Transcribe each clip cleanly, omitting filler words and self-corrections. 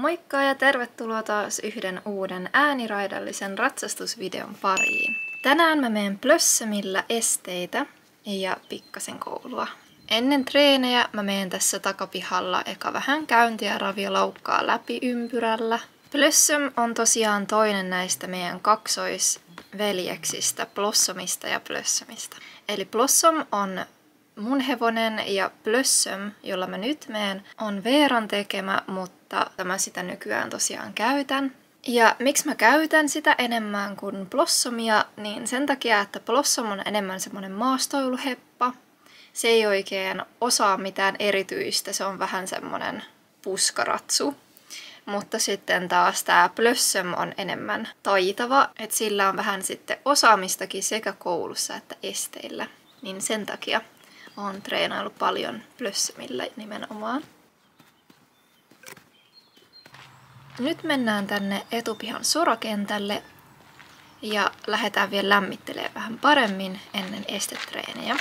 Moikka ja tervetuloa taas yhden uuden ääniraidallisen ratsastusvideon pariin. Tänään mä menen Blossamilla esteitä ja pikkasen koulua. Ennen treenejä mä menen tässä takapihalla eka vähän käyntiä raviolaukkaa läpi ympyrällä. Blossom on tosiaan toinen näistä meidän kaksoisveljeksistä, Blossomista ja Blossomista. Eli Blossom on mun hevonen ja Blossom, jolla mä nyt menen, on Veeran tekemä, mutta mä sitä nykyään tosiaan käytän. Ja miksi mä käytän sitä enemmän kuin Blossomia, niin sen takia, että Blossom on enemmän semmonen maastoiluheppa. Se ei oikein osaa mitään erityistä, se on vähän semmonen puskaratsu. Mutta sitten taas tää Blossom on enemmän taitava, että sillä on vähän sitten osaamistakin sekä koulussa että esteillä. Niin sen takia olen treenaillut paljon Blossomilla nimenomaan. Nyt mennään tänne etupihan sorakentälle ja lähdetään vielä lämmittelemään vähän paremmin ennen estetreenejä.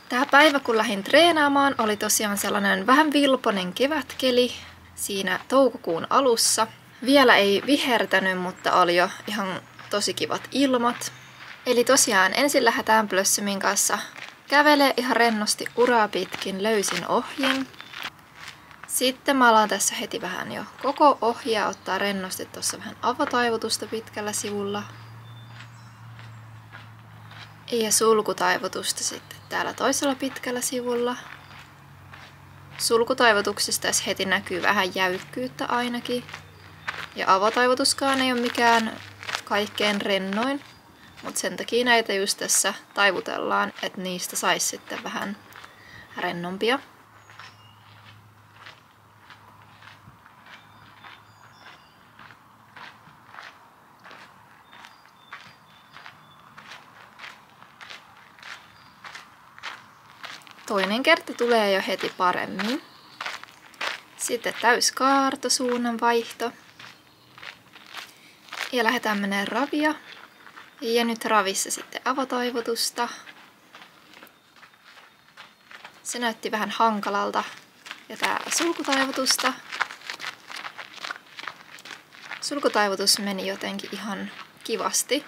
Tää päivä kun lähdin treenaamaan oli tosiaan sellainen vähän vilponen kevätkeli siinä toukokuun alussa. Vielä ei vihertänyt, mutta oli jo ihan tosi kivat ilmat. Eli tosiaan ensin lähdetään Blossomin kanssa kävelee ihan rennosti uraa pitkin löysin ohjin. Sitten mä alan tässä heti vähän jo koko ohjaa ottaa rennosti tuossa vähän avotaivutusta pitkällä sivulla. Ja sulkutaivutusta sitten täällä toisella pitkällä sivulla. Sulkutaivutuksesta tässä heti näkyy vähän jäykkyyttä ainakin. Ja avotaivutuskaan ei ole mikään kaikkein rennoin. Mutta sen takia näitä just tässä taivutellaan, että niistä saisi sitten vähän rennompia. Toinen kerta tulee jo heti paremmin. Sitten täyskaarto, suunnanvaihto. Ja lähdetään menemään ravia. Ja nyt ravissa sitten avotaivutusta. Se näytti vähän hankalalta. Ja täällä sulkutaivutusta. Sulkutaivutus meni jotenkin ihan kivasti.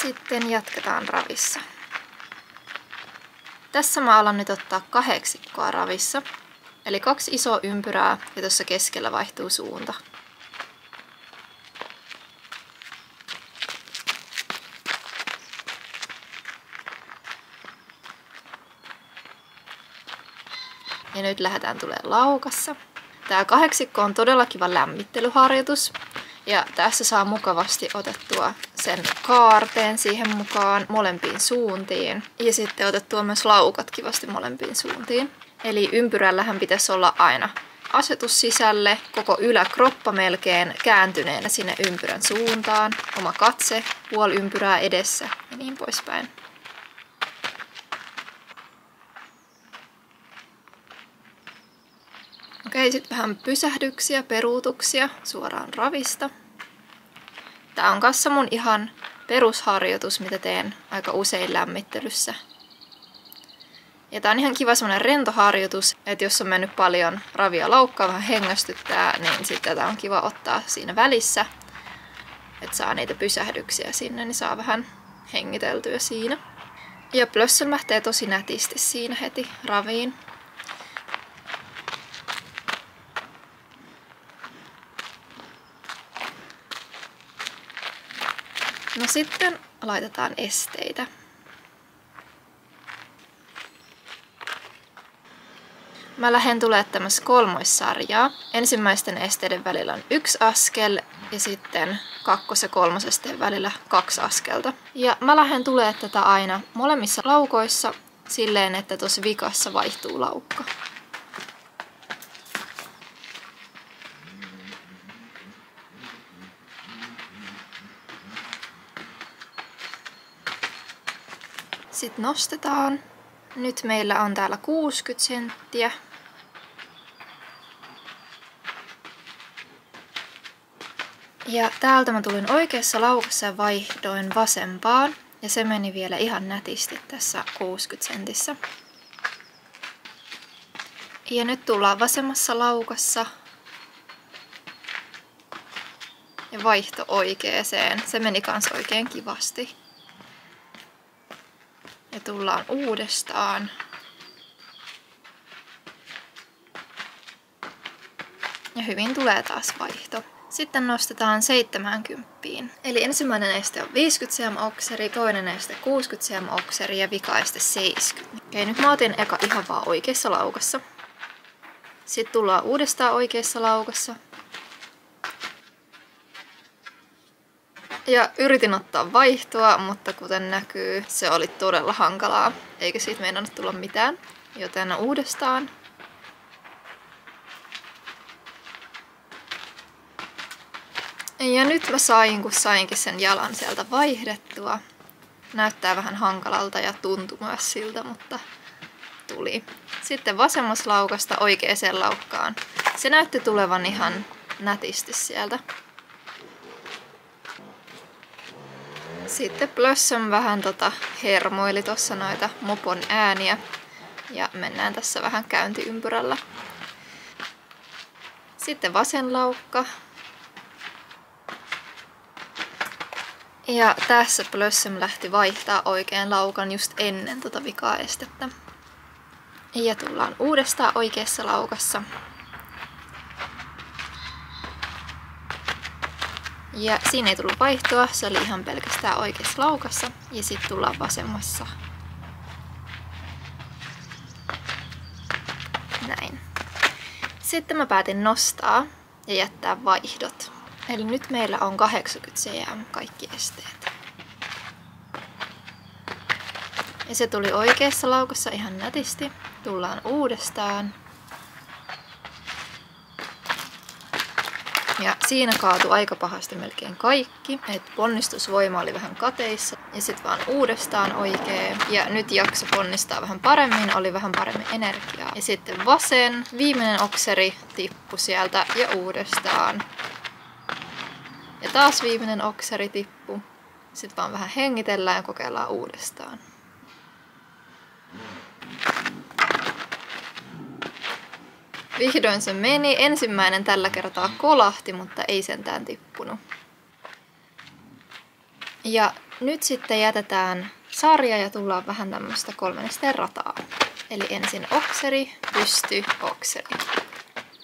Sitten jatketaan ravissa. Tässä mä alan nyt ottaa 8 ravissa. Eli 2 isoa ympyrää ja tuossa keskellä vaihtuu suunta. Ja nyt lähdetään tulemaan laukassa. Tää 8 on todella kiva lämmittelyharjoitus. Ja tässä saa mukavasti otettua sen kaarteen siihen mukaan molempiin suuntiin. Ja sitten otettua myös laukat kivasti molempiin suuntiin. Eli ympyrällähän pitäisi olla aina asetus sisälle, koko yläkroppa melkein kääntyneenä sinne ympyrän suuntaan. Oma katse, puoli ympyrää edessä ja niin poispäin. Okei, sitten vähän pysähdyksiä, peruutuksia suoraan ravista. Tää on kanssa mun ihan perusharjoitus, mitä teen aika usein lämmittelyssä. Ja tää on ihan kiva semmonen rentoharjoitus, että jos on mennyt paljon ravia laukkaa, vähän hengästyttää, niin sitten tää on kiva ottaa siinä välissä. Että saa niitä pysähdyksiä sinne, niin saa vähän hengiteltyä siinä. Ja Blossom lähtee tosi nätisti siinä heti raviin. No sitten laitetaan esteitä. Mä lähden tulemaan tämmöistä kolmoissarjaa. Ensimmäisten esteiden välillä on 1 askel ja sitten 2. ja 3. esteen välillä 2 askelta. Ja mä lähden tulemaan tätä aina molemmissa laukoissa silleen, että tuossa vikassa vaihtuu laukka. Sitten nostetaan. Nyt meillä on täällä 60 senttiä. Ja täältä mä tulin oikeassa laukassa ja vaihdoin vasempaan. Ja se meni vielä ihan nätisti tässä 60 sentissä. Ja nyt tullaan vasemmassa laukassa. Ja vaihto oikeeseen. Se meni kans oikein kivasti. Ja tullaan uudestaan. Ja hyvin tulee taas vaihto. Sitten nostetaan 70. Eli ensimmäinen este on 50 cm okseri, toinen este 60 cm okseri ja vika este 70. Okei, nyt mä otin eka ihan vaan oikeassa laukassa. Sitten tullaan uudestaan oikeassa laukassa. Ja yritin ottaa vaihtoa, mutta kuten näkyy, se oli todella hankalaa. Eikä siitä meinannut tulla mitään. Joten uudestaan. Ja nyt mä sain, kun sainkin sen jalan sieltä vaihdettua. Näyttää vähän hankalalta ja tuntuu myös siltä, mutta tuli. Sitten vasemmassa laukasta oikeaan laukkaan. Se näytti tulevan ihan nätisti sieltä. Sitten Blossom vähän hermoili tossa noita mopon ääniä. Ja mennään tässä vähän käyntiympyrällä. Sitten vasen laukka. Ja tässä Blossom lähti vaihtaa oikean laukan just ennen vikaestettä. Ja tullaan uudestaan oikeassa laukassa. Ja siinä ei tullut vaihtoa, se oli ihan pelkästään oikeassa laukassa. Ja sitten tullaan vasemmassa. Näin. Sitten mä päätin nostaa ja jättää vaihdot. Eli nyt meillä on 80 cm kaikki esteet. Ja se tuli oikeassa laukassa ihan nätisti. Tullaan uudestaan. Ja siinä kaatui aika pahasti melkein kaikki. Et ponnistusvoima oli vähän kateissa. Ja sitten vaan uudestaan oikein. Ja nyt jakso ponnistaa vähän paremmin, oli vähän paremmin energiaa. Ja sitten vasen, viimeinen okseri tippui sieltä ja uudestaan. Ja taas viimeinen okseri tippu. Sitten vaan vähän hengitellään ja kokeillaan uudestaan. Vihdoin se meni. Ensimmäinen tällä kertaa kolahti, mutta ei sentään tippunut. Ja nyt sitten jätetään sarja ja tullaan vähän tämmöistä 3 nesteen rataa. Eli ensin okseri, pysty, okseri.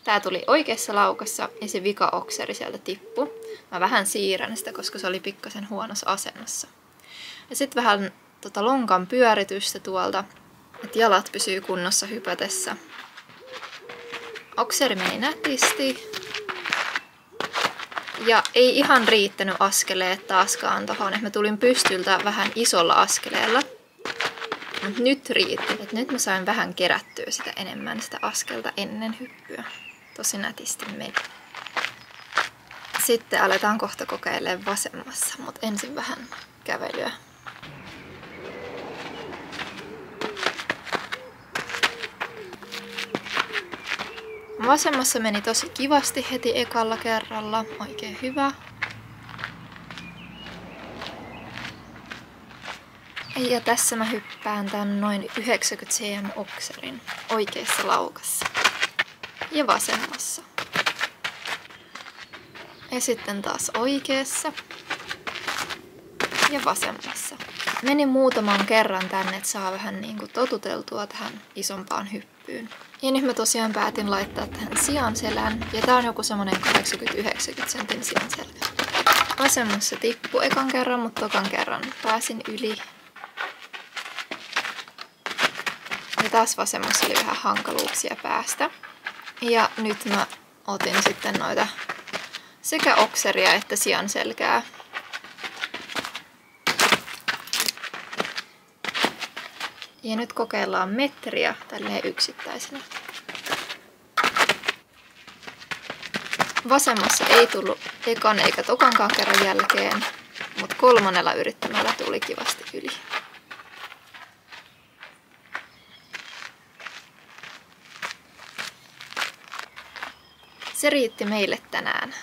Tää tuli oikeassa laukassa ja se vika okseri sieltä tippui. Mä vähän siirrän sitä, koska se oli pikkasen huonossa asennossa. Ja sitten vähän lonkan pyöritystä tuolta, että jalat pysyy kunnossa hypätessä. Okseri meni nätisti. Ja ei ihan riittänyt askeleet taaskaan tohon, että mä tulin pystyltä vähän isolla askeleella. Mut nyt riitti, että nyt mä sain vähän kerättyä sitä enemmän sitä askelta ennen hyppyä. Tosi nätisti meni. Sitten aletaan kohta kokeilemaan vasemmassa, mutta ensin vähän kävelyä. Vasemmassa meni tosi kivasti heti ekalla kerralla. Oikein hyvä. Ja tässä mä hyppään tän noin 90 cm okserin oikeassa laukassa. Ja vasemmassa. Ja sitten taas oikeassa. Ja vasemmassa. Menin muutaman kerran tänne, että saa vähän niinku totuteltua tähän isompaan hyppyyn. Ja nyt mä tosiaan päätin laittaa tähän sianselän. Ja tää on joku semmonen 80-90 sentin sianselä. Vasemmassa tippui ekan kerran, mutta tokan kerran pääsin yli. Ja taas vasemmassa oli vähän hankaluuksia päästä. Ja nyt mä otin sitten noita sekä okseria että sianselkää. Ja nyt kokeillaan metriä tälleen yksittäisenä. Vasemmassa ei tullut ekan eikä tokankaan kerran jälkeen, mutta kolmannella yrittämällä tuli kivasti yli. Se riitti meille tänään.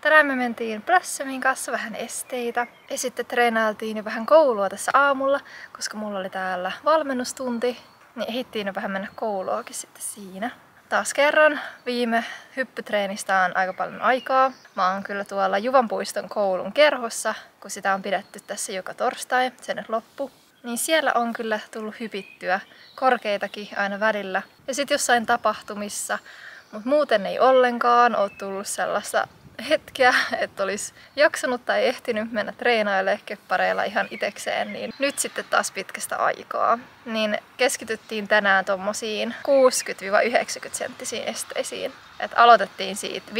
Tänään me mentiin Blossomin kanssa vähän esteitä ja sitten treenailtiin jo vähän koulua tässä aamulla, koska mulla oli täällä valmennustunti, niin ehdittiin jo vähän mennä kouluakin sitten siinä. Taas kerran viime hyppytreenistä on aika paljon aikaa. Mä oon kyllä tuolla Juvanpuiston koulun kerhossa, kun sitä on pidetty tässä joka torstai, se nyt loppu. Niin siellä on kyllä tullut hypittyä korkeitakin aina välillä. Ja sit jossain tapahtumissa, mutta muuten ei ollenkaan ole tullut sellaista hetkeä, että olisi jaksanut tai ehtinyt mennä treenailemaan keppareilla ihan itekseen, niin nyt sitten taas pitkästä aikaa. Niin keskityttiin tänään tommosiin 60-90 senttisiin esteisiin. Et aloitettiin siitä 50-60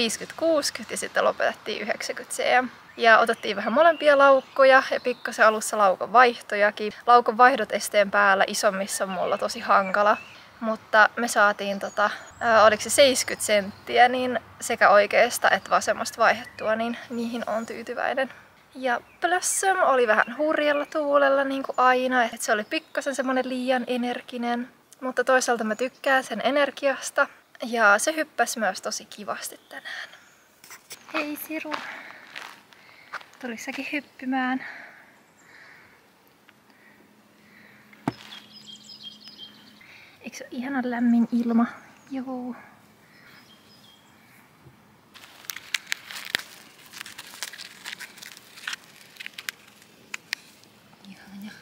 ja sitten lopetettiin 90 cm. Ja otettiin vähän molempia laukkoja ja pikkasen alussa laukon vaihtojakin. Laukon vaihdot esteen päällä isommissa on mulla tosi hankala. Mutta me saatiin oliko se 70 senttiä, niin sekä oikeasta että vasemmasta vaihdettua, niin niihin on tyytyväinen. Ja Blossom oli vähän hurjalla tuulella niin kuin aina, että se oli pikkasen semmonen liian energinen. Mutta toisaalta mä tykkään sen energiasta ja se hyppäsi myös tosi kivasti tänään. Hei Siru! Tuliko säkin hyppimään? Eikö se ole ihanan lämmin ilma? Joo. Ihana.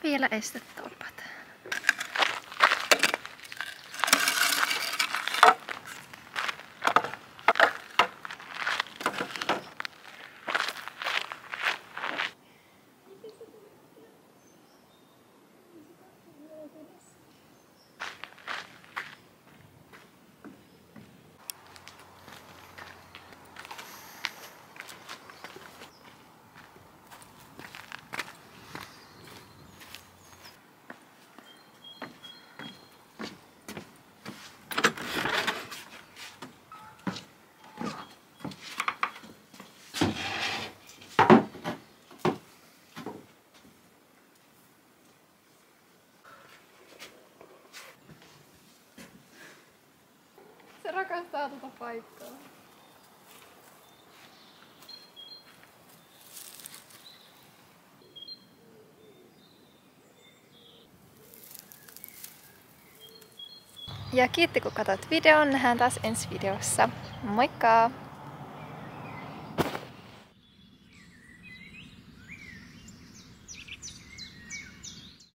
Vielä estetolpat. Se rakastaa tuota paikkaa. Ja kiitti kun katsoit videon. Nähdään taas ensi videossa. Moikka!